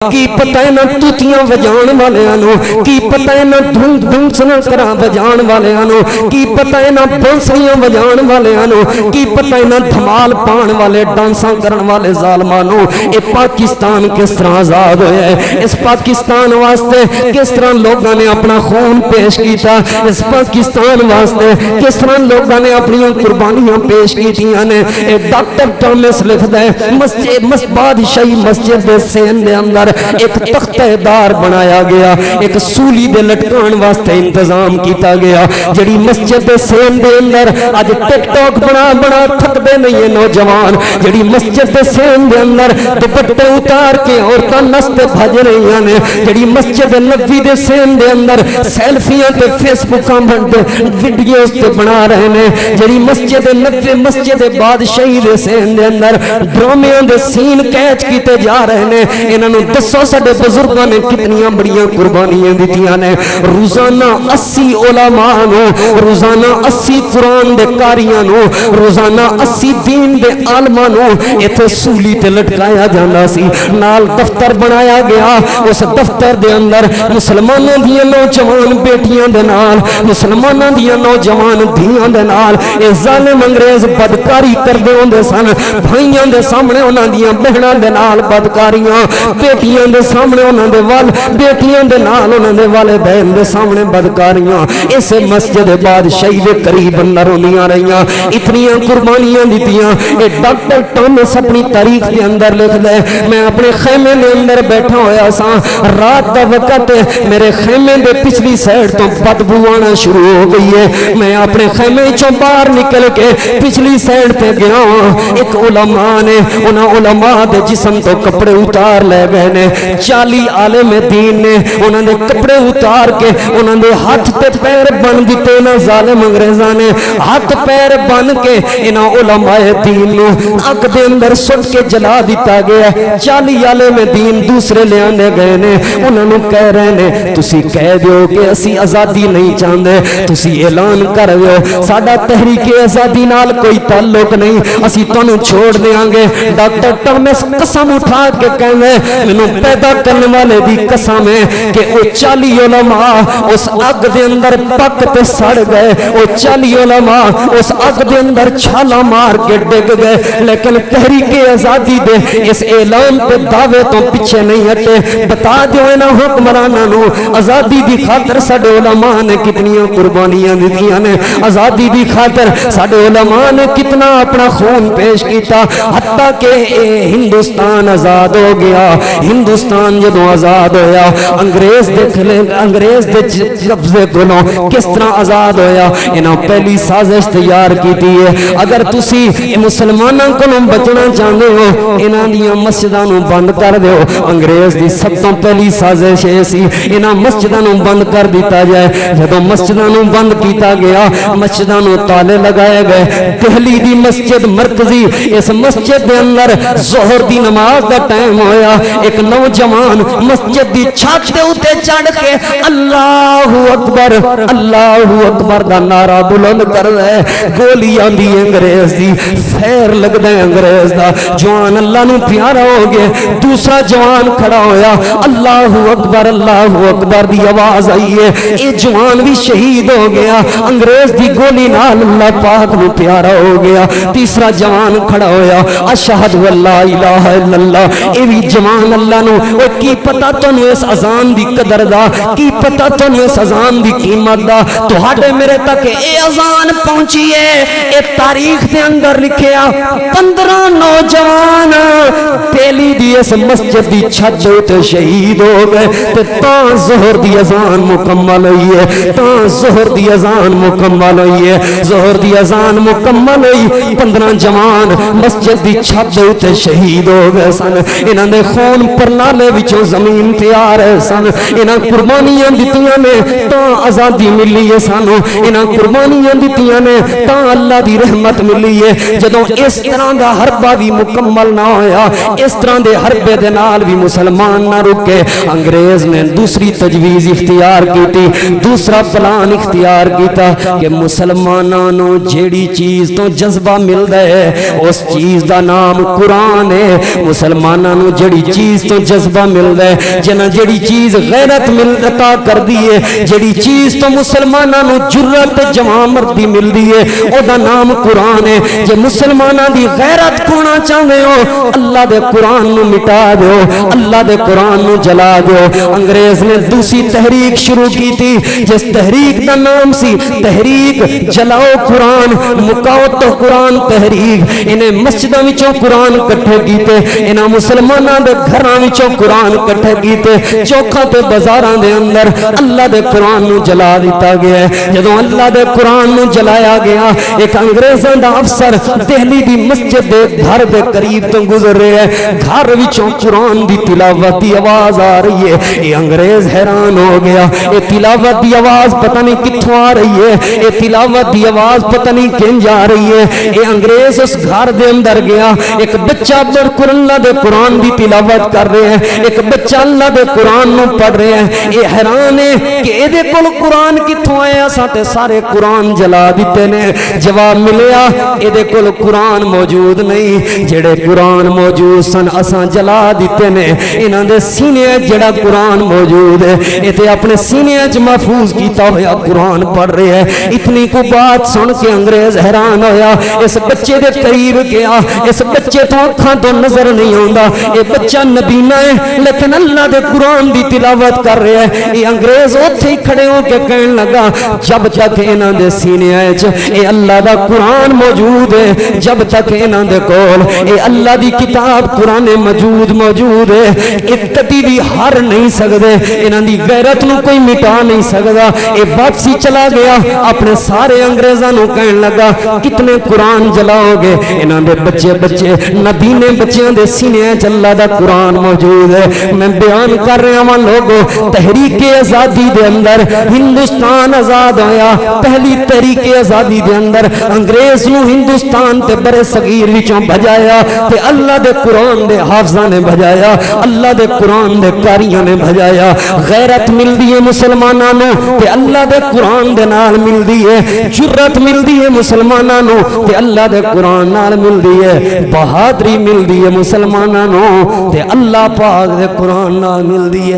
کی پتہ نہ توتیاں وجان والےاں نو کی پتہ نہ دھن دھن سنا کرا وجان والےاں نو کی پتہ نہ بانسریاں وجان والےاں نو کی پتہ نہ دھمال پان والے ڈانساں کرن والے ظالماں نو اے پاکستان کس طرح آزاد ہویا ہے اس پاکستان واسطے کس طرح لوگاں نے اپنا خون پیش کیتا اس پاکستان واسطے کس طرح لوگاں نے اپنی قربانیاں پیش کیتیاں نے اے ڈاکٹر ٹامس لکھدا ہے مسجد بادشاہی مسجد دے سین دے اندر ایک تختہ دار بنایا گیا ایک سولی دے لٹکان واسطے انتظام کیتا گیا جڑی مسجد دے سین دے اندر اج ٹک ٹاک بنا تھک دے نہیں نوجوان جڑی مسجد دے سین دے اندر دوپٹے اتار کے عورتاں نستے بھج رہی نے جڑی مسجد نبوی دے سین دے اندر سیلفیاں تے فیس بکاں بنتے ویڈیوز تے بنا رہے نے جڑی مسجد نبوی مسجد بادشاہی دے سین دے اندر ڈرامیاں دے سین کیچ کیتے جا رہے نے انہاں نوں دسو ساڈے بزرگاں نے کتنیاں بڑیاں قربانیاں دتیاں نے روزانہ 80 علماء نو روزانہ 80 قرآن دے قاریاں نو روزانہ 80 دین دے عالماں نو ایتھے سولی تے لٹکایا جاندا سی نال دفتر بنایا گیا اس دفتر دے اندر مسلماناں دیاں نوجوان بیٹیاں دے نال مسلماناں دیاں نوجوان دھیاں دے نال اے ظالم انگریز بدکاری کردے ہوندے سن بھائیاں دے سامنے انہاں دیاں بہناں دے نال بدکاریاں بیٹیاں دے سامنے انہاں دے وال بیٹیاں دے نال انہاں دے والدین دے سامنے بدکاریاں اس مسجد بادشاہی دے قریب اندر ہوندیاں رہیاں اتنیاں قربانیاں دتیاں اے ڈاکٹر ٹامس اپنی تاریخ دے اندر لکھ دے میں اپنے خیمے دے اندر بیٹھا ہویا سا رات دا وقت میرے خیمے دے پچھلی سائیڈ تو بدبو آنا شروع ہو گئی ہے میں اپنے خیمے چوں باہر نکل کے پچھلی سائیڈ تے گیا ایک علماء نے انہاں علماء دے جسم تو کپڑے اتار لے گئے نے 40 عالم دین نے انہاں دے کپڑے اتار کے انہاں دے ہاتھ تے پیر بن دیتے نا ظالم انگریزاں نے ہاتھ پیر بن کے انہاں علماء دین نو اگ دے اندر سٹ کے جلا دیتا گیا 40 عالم دین دوسرے لے آنے گئے نے انہاں نو کہہ رہے نے تسی کہہ دیو کہ اسی آزادی نہیں چاہندے تسی اعلان کر دیو ساڈا تحریک آزادی نال کوئی تعلق نہیں اسی تانوں چھوڑ دیاں گے ڈاکٹر ٹامس قسم اٹھا کے کہندے مینوں پیدا کرنے والے دی قسم ہے کہ او 40 علماء اس اگ دے اندر پک تے سڑ گئے او 40 علماء اس اگ دے اندر چھالا مار کے ڈگ گئے لیکن تحریک آزادی دے اس اعلان تے دعوے تو پیچھے نہیں ہٹے بتا دیو انہاں حکمراناں نو آزادی دی خاطر ساڈے علماء نے کتنیاں قربانیاں دتیاں نے آزادی دی خاطر ساڈے علماء نے کتنا اپنا خون پیش کیتا حتیٰ کہ ہندوستان آزاد ہو گیا ہندوستان جدوں آزاد ہویا انگریز دیکھ لے انگریز دے قبضے کولوں کس طرح آزاد ہویا انہاں پہلی سازش تیار کیتی ہے اگر تسی مسلماناں کولوں بچنا چاہندے ہو انہاں دیاں مسجداں نو بند کر دیو انگریز دی سب تو پہلی سازش اے سی انہاں مسجداں نو بند کر دیتا جائے جدوں مسجداں نو بند کیتا گیا مسجداں نو تالے لگائے گئے دہلی دی مسجد مرکزی اس مسجد دے اندر ظہر دی نماز دا ٹائم ہویا ایک نوجوان مسجد دی چھت دے اوتے چڑھ کے اللہ اکبر دا نعرہ بلند کر رہے گولی آندی انگریز دی فیر لگدا ہے انگریز دا جوان اللہ نو پیارا ہو گئے دوسرا جوان کھڑا ہویا اللہ اکبر دی آواز آئی ہے اے جوان بھی شہید ہو گیا انگریز دی گولی نال اللہ پاک نو پیارا ہو گیا تیسرا جوان کھڑا ہویا اشہد واللہ الہ الا اللہ اے بھی جوان اللہ نو او کی پتہ تانوں اس اذان دی قدر دا کی پتہ تانوں اس اذان دی قیمت دا تہاڈے میرے تک اے اذان پہنچی ہے اے تاریخ دے اندر لکھیا 15 نوجوان تیلی دی اس مسجد دی چھت تے شہید ہو گئے تے تاں ظہر دی اذان مکمل ہوئی ہے تاں ظہر دی اذان مکمل ہوئی ہے ظہر دی اذان مکمل ہوئی 15 جوان مسجد دی چھت تے شہید ہو گئے سن انہاں دے خون پرنالے وچوں زمین تے آ رہے سن انہاں قربانیاں دتیاں نے تاں آزادی ملی ہے سانو انہاں قربانیاں دتیاں نے تاں اللہ دی رحمت ملی ہے جدوں اس طرح دا حربہ بھی مکمل نہ ہویا اس طرح دے حربے دے نال بھی مسلمان نہ رکے انگریز نے دوسری تجویز اختیار کیتی دوسرا پلان اختیار کیتا کہ مسلماناں نو جیڑی چیز تو جذبہ ملدا ہے اس چیز دا نام قرآن ہے مسلماناں نو جیڑی چیز تو جذبہ ملدا ہے جنا جڑی چیز غیرت عطا کر دی ہے جڑی چیز تو مسلماناں نو جرأت جوان مردی ملدی ہے او دا نام قرآن ہے جے مسلماناں دی غیرت کھونا چاہندے ہو اللہ دے قرآن نو مٹا دیو اللہ دے قرآن نو جلا دیو انگریز نے دوسری تحریک شروع کی تھی جس تحریک دا نام سی تحریک جلاؤ قرآن مکاؤ تو قرآن تحریک انہیں مسجداں وچوں قرآن کٹھے کیتے انہاں مسلماناں دے گھراں وچوں قرآن کٹھے کیتے چوکھاں تے بازاراں دے اندر اللہ دے قرآن نو جلا دیتا گیا ہے جدوں اللہ دے قرآن نو جلایا گیا ایک انگریزاں دا افسر دہلی دی مسجد دے گھر دے قریب تو گزر رہے ہیں گھر وچوں قرآن دی تلاوت دی آواز آ رہی ہے یہ انگریز حیران ہو گیا یہ تلاوت دی آواز پتہ نہیں کتھوں آ رہی ہے یہ تلاوت دی آواز پتہ نہیں کہیں جا رہی ہے یہ انگریز اس گھر دے اندر گیا ایک بچہ بالکل اللہ دے قرآن دی تلاوت کر رہے ہیں ایک بچہ اللہ دے قرآن نو پڑھ رہے ہیں یہ حیران ہے کہ اے دے کول قرآن کتھوں آیا ساتے سارے قرآن جلا دیتے نے جواب ملیا اے دے کول قرآن موجود نہیں جڑے قرآن موجود سن اساں جلا دیتے نے انہاں دے سینے جڑا قرآن موجود ہے اے تے اپنے سینے وچ محفوظ کیتا ہویا قرآن پڑھ رہے ہیں اتنی کو بات سن کے انگریز حیران ہویا اس بچے دے قریب گیا اس بچے تو اکھاں تو نظر نہیں آندا اے بچہ نبینا ہے لیکن اللہ دے قرآن دی تلاوت کر رہے ہیں یہ انگریز اوتھے ہی کھڑے ہو کے کہن لگا جب تک انہاں دے سینے وچ اے اللہ دا قرآن موجود ہے جب تک انہاں دے کول اے اللہ دی کتاب قرآن موجود ہے اے کبھی بھی ہار نہیں سکدے انہاں دی غیرت نو کوئی مٹا نہیں سکدا اے واپسی چلا گیا اپنے سارے انگریزاں نو کہن لگا کتنے قرآن جلاؤ گے انہاں دے بچے نبینے بچیاں دے سینے وچ اللہ دا قرآن موجود ہے میں بیان کر رہا ہوں لوگوں تحریک آزادی دے اندر ہندوستان آزاد ہویا پہلی تحریک آزادی دے اندر انگریز نو ہندوستان تے برے صغیر وچوں بھجایا تے اللہ دے قرآن دے حافظاں نے بھجایا اللہ دے قرآن دے قاریاں نے بھجایا غیرت ملدی ہے مسلماناں نو تے اللہ دے قرآن دے نال ملدی ہے جرأت ملدی ہے مسلماناں نو تے اللہ دے قرآن نال ملدی ہے بہادری ملدی ہے مسلماناں نو تے اللہ پاک دے قرآن نال ملدی ہے